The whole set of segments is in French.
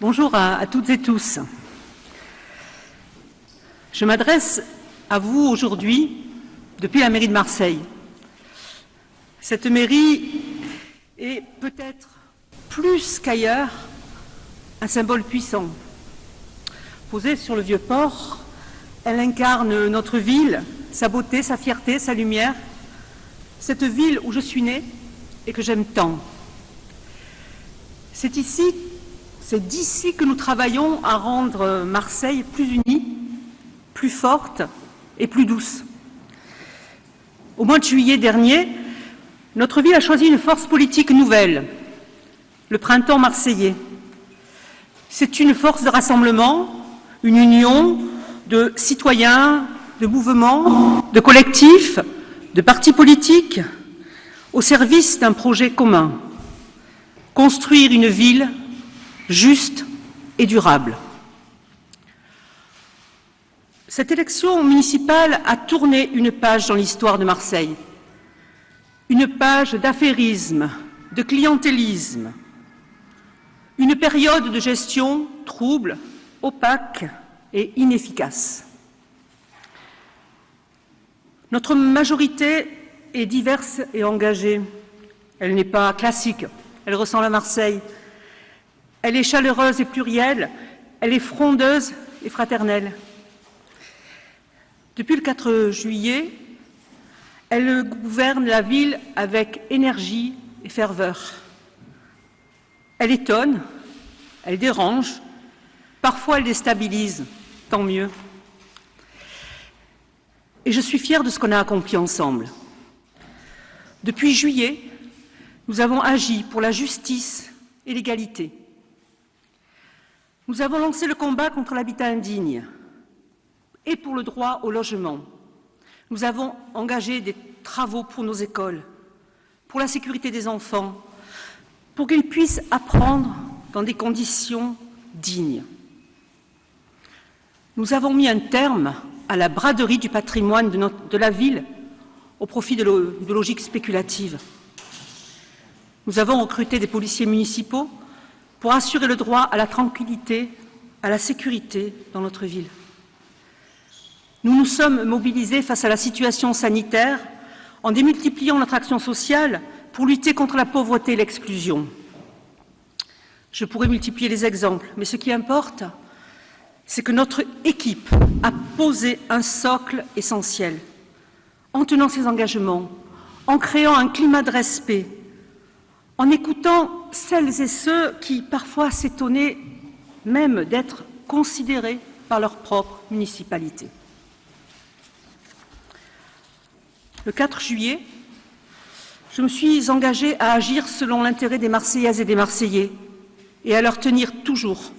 Bonjour à toutes et tous. Je m'adresse à vous aujourd'hui depuis la mairie de Marseille. Cette mairie est peut-être plus qu'ailleurs un symbole puissant. Posée sur le vieux port, elle incarne notre ville, sa beauté, sa fierté, sa lumière, cette ville où je suis née et que j'aime tant. C'est d'ici que nous travaillons à rendre Marseille plus unie, plus forte et plus douce. Au mois de juillet dernier, notre ville a choisi une force politique nouvelle, le Printemps marseillais. C'est une force de rassemblement, une union de citoyens, de mouvements, de collectifs, de partis politiques, au service d'un projet commun, construire une ville juste et durable. Cette élection municipale a tourné une page dans l'histoire de Marseille, une page d'affairisme, de clientélisme, une période de gestion trouble, opaque et inefficace. Notre majorité est diverse et engagée. Elle n'est pas classique, elle ressemble à Marseille. Elle est chaleureuse et plurielle, elle est frondeuse et fraternelle. Depuis le 4 juillet, elle gouverne la ville avec énergie et ferveur. Elle étonne, elle dérange, parfois elle déstabilise, tant mieux. Et je suis fière de ce qu'on a accompli ensemble. Depuis juillet, nous avons agi pour la justice et l'égalité. Nous avons lancé le combat contre l'habitat indigne et pour le droit au logement. Nous avons engagé des travaux pour nos écoles, pour la sécurité des enfants, pour qu'ils puissent apprendre dans des conditions dignes. Nous avons mis un terme à la braderie du patrimoine de la ville au profit de logiques spéculatives. Nous avons recruté des policiers municipaux pour assurer le droit à la tranquillité, à la sécurité dans notre ville. Nous nous sommes mobilisés face à la situation sanitaire en démultipliant notre action sociale pour lutter contre la pauvreté et l'exclusion. Je pourrais multiplier les exemples, mais ce qui importe, c'est que notre équipe a posé un socle essentiel en tenant ses engagements, en créant un climat de respect, en écoutant celles et ceux qui parfois s'étonnaient même d'être considérés par leur propre municipalité. Le 4 juillet, je me suis engagée à agir selon l'intérêt des Marseillaises et des Marseillais et à leur tenir toujours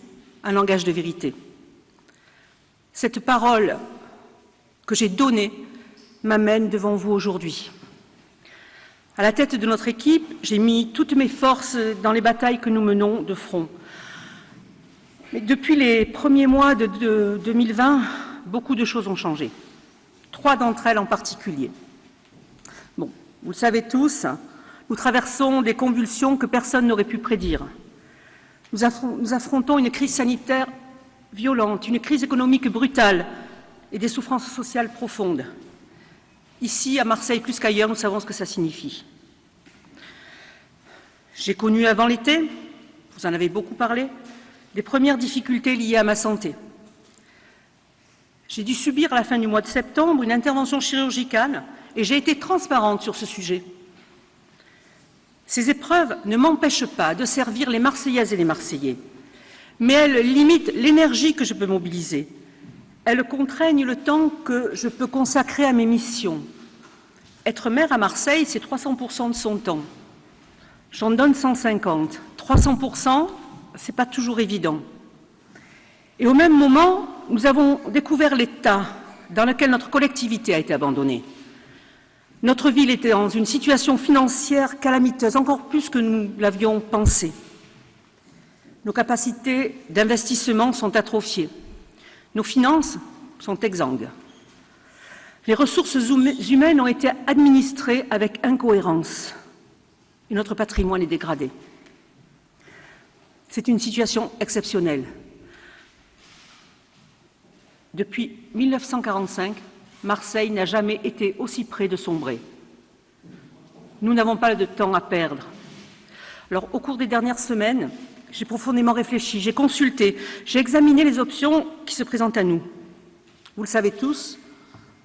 un langage de vérité. Cette parole que j'ai donnée m'amène devant vous aujourd'hui. À la tête de notre équipe, j'ai mis toutes mes forces dans les batailles que nous menons de front. Mais depuis les premiers mois de 2020, beaucoup de choses ont changé. 3 d'entre elles en particulier. Bon, vous le savez tous, nous traversons des convulsions que personne n'aurait pu prédire. Nous affrontons une crise sanitaire violente, une crise économique brutale et des souffrances sociales profondes. Ici, à Marseille, plus qu'ailleurs, nous savons ce que ça signifie. J'ai connu avant l'été, vous en avez beaucoup parlé, les premières difficultés liées à ma santé. J'ai dû subir à la fin du mois de septembre une intervention chirurgicale et j'ai été transparente sur ce sujet. Ces épreuves ne m'empêchent pas de servir les Marseillaises et les Marseillais, mais elles limitent l'énergie que je peux mobiliser. Elles contraignent le temps que je peux consacrer à mes missions. Être maire à Marseille, c'est 300% de son temps. J'en donne 150. 300%, ce n'est pas toujours évident. Et au même moment, nous avons découvert l'état dans lequel notre collectivité a été abandonnée. Notre ville était dans une situation financière calamiteuse, encore plus que nous l'avions pensé. Nos capacités d'investissement sont atrophiées. Nos finances sont exsangues. Les ressources humaines ont été administrées avec incohérence et notre patrimoine est dégradé. C'est une situation exceptionnelle. Depuis 1945, Marseille n'a jamais été aussi près de sombrer. Nous n'avons pas de temps à perdre. Alors, au cours des dernières semaines, j'ai profondément réfléchi, j'ai consulté, j'ai examiné les options qui se présentent à nous. Vous le savez tous,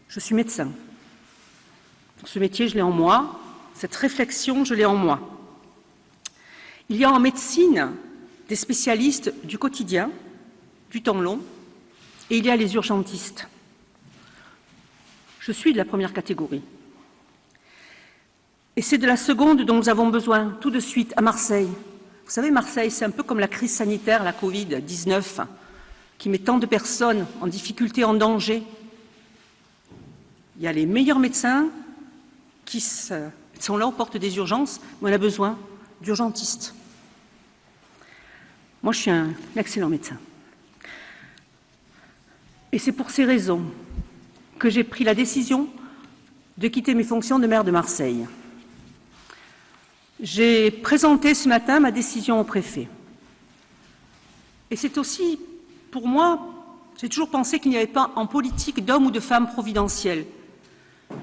je suis médecin. Ce métier, je l'ai en moi. Cette réflexion, je l'ai en moi. Il y a en médecine des spécialistes du quotidien, du temps long, et il y a les urgentistes. Je suis de la première catégorie. Et c'est de la seconde dont nous avons besoin tout de suite à Marseille. Vous savez, Marseille, c'est un peu comme la crise sanitaire, la Covid-19, qui met tant de personnes en difficulté, en danger. Il y a les meilleurs médecins qui sont là aux portes des urgences, mais on a besoin d'urgentistes. Moi, je suis un excellent médecin. Et c'est pour ces raisons que j'ai pris la décision de quitter mes fonctions de maire de Marseille. J'ai présenté ce matin ma décision au préfet. Et c'est aussi, pour moi, j'ai toujours pensé qu'il n'y avait pas en politique d'hommes ou de femmes providentiels.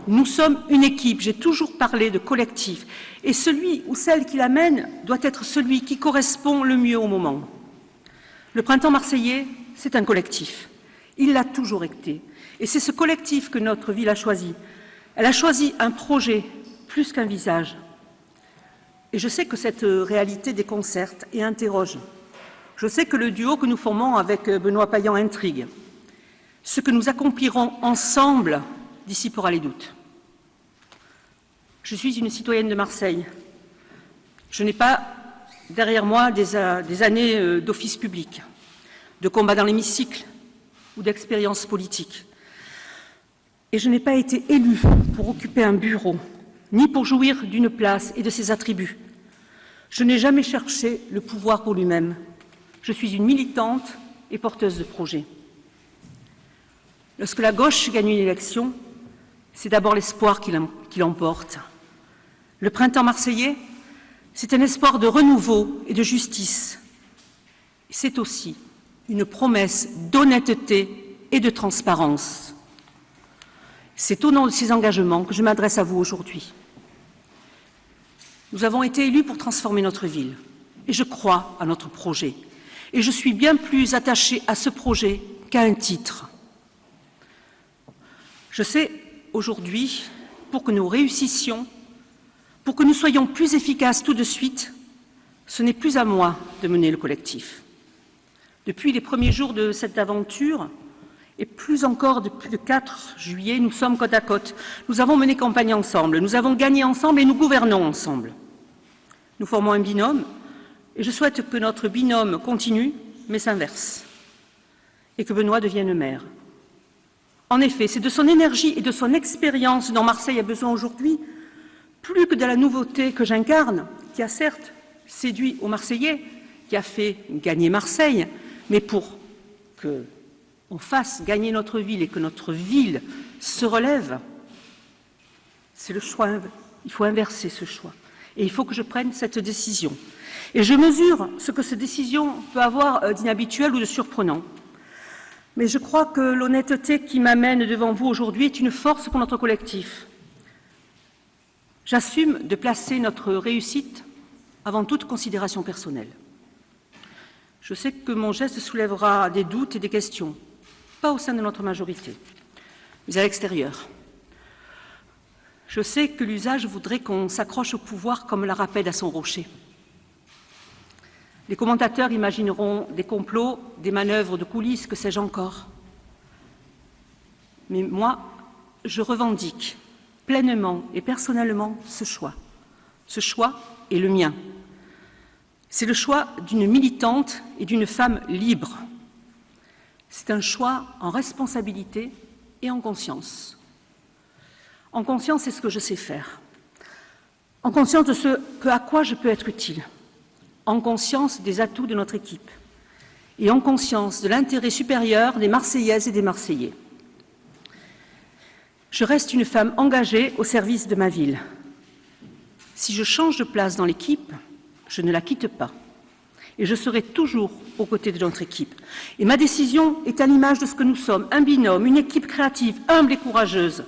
Nous sommes une équipe, j'ai toujours parlé de collectif. Et celui ou celle qui l'amène doit être celui qui correspond le mieux au moment. Le printemps marseillais, c'est un collectif. Il l'a toujours été. Et c'est ce collectif que notre ville a choisi. Elle a choisi un projet plus qu'un visage. Et je sais que cette réalité déconcerte et interroge. Je sais que le duo que nous formons avec Benoît Payan intrigue. Ce que nous accomplirons ensemble dissipera les doutes. Je suis une citoyenne de Marseille. Je n'ai pas derrière moi des années d'office public, de combat dans l'hémicycle ou d'expérience politique. Et je n'ai pas été élue pour occuper un bureau, ni pour jouir d'une place et de ses attributs. Je n'ai jamais cherché le pouvoir pour lui-même. Je suis une militante et porteuse de projets. Lorsque la gauche gagne une élection, c'est d'abord l'espoir qui l'emporte. Le printemps marseillais, c'est un espoir de renouveau et de justice. C'est aussi une promesse d'honnêteté et de transparence. C'est au nom de ces engagements que je m'adresse à vous aujourd'hui. Nous avons été élus pour transformer notre ville et je crois à notre projet. Et je suis bien plus attachée à ce projet qu'à un titre. Je sais aujourd'hui, pour que nous réussissions, pour que nous soyons plus efficaces tout de suite, ce n'est plus à moi de mener le collectif. Depuis les premiers jours de cette aventure, et plus encore depuis le 4 juillet, nous sommes côte à côte. Nous avons mené campagne ensemble, nous avons gagné ensemble et nous gouvernons ensemble. Nous formons un binôme et je souhaite que notre binôme continue, mais s'inverse, et que Benoît devienne maire. En effet, c'est de son énergie et de son expérience dont Marseille a besoin aujourd'hui, plus que de la nouveauté que j'incarne, qui a certes séduit aux Marseillais, qui a fait gagner Marseille, mais pour qu'on fasse gagner notre ville et que notre ville se relève, c'est le choix, il faut inverser ce choix. Et il faut que je prenne cette décision. Et je mesure ce que cette décision peut avoir d'inhabituel ou de surprenant. Mais je crois que l'honnêteté qui m'amène devant vous aujourd'hui est une force pour notre collectif. J'assume de placer notre réussite avant toute considération personnelle. Je sais que mon geste soulèvera des doutes et des questions, pas au sein de notre majorité, mais à l'extérieur. Je sais que l'usage voudrait qu'on s'accroche au pouvoir comme la rapède à son rocher. Les commentateurs imagineront des complots, des manœuvres de coulisses, que sais-je encore. Mais moi, je revendique pleinement et personnellement ce choix. Ce choix est le mien. C'est le choix d'une militante et d'une femme libre. C'est un choix en responsabilité et en conscience. En conscience, c'est ce que je sais faire. En conscience de ce à quoi je peux être utile. En conscience des atouts de notre équipe. Et en conscience de l'intérêt supérieur des Marseillaises et des Marseillais. Je reste une femme engagée au service de ma ville. Si je change de place dans l'équipe, je ne la quitte pas. Et je serai toujours aux côtés de notre équipe. Et ma décision est à l'image de ce que nous sommes, un binôme, une équipe créative, humble et courageuse.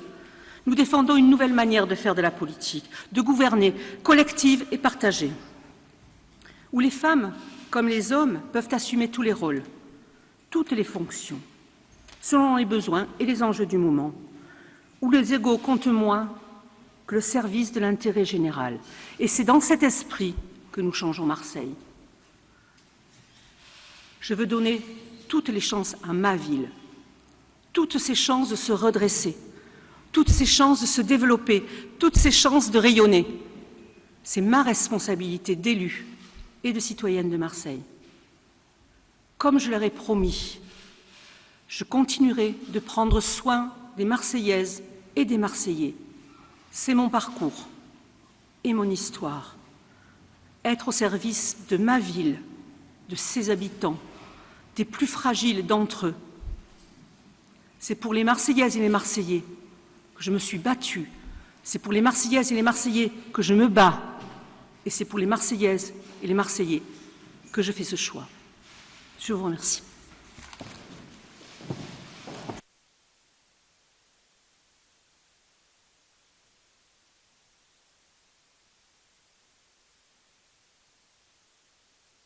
Nous défendons une nouvelle manière de faire de la politique, de gouverner, collective et partagée, où les femmes, comme les hommes, peuvent assumer tous les rôles, toutes les fonctions, selon les besoins et les enjeux du moment, où les égaux comptent moins que le service de l'intérêt général. Et c'est dans cet esprit que nous changeons Marseille. Je veux donner toutes les chances à ma ville, toutes ses chances de se redresser, toutes ses chances de se développer, toutes ses chances de rayonner. C'est ma responsabilité d'élue et de citoyenne de Marseille. Comme je leur ai promis, je continuerai de prendre soin des Marseillaises et des Marseillais. C'est mon parcours et mon histoire. Être au service de ma ville, de ses habitants, des plus fragiles d'entre eux. C'est pour les Marseillaises et les Marseillais que je me suis battue. C'est pour les Marseillaises et les Marseillais que je me bats. Et c'est pour les Marseillaises et les Marseillais que je fais ce choix. Je vous remercie.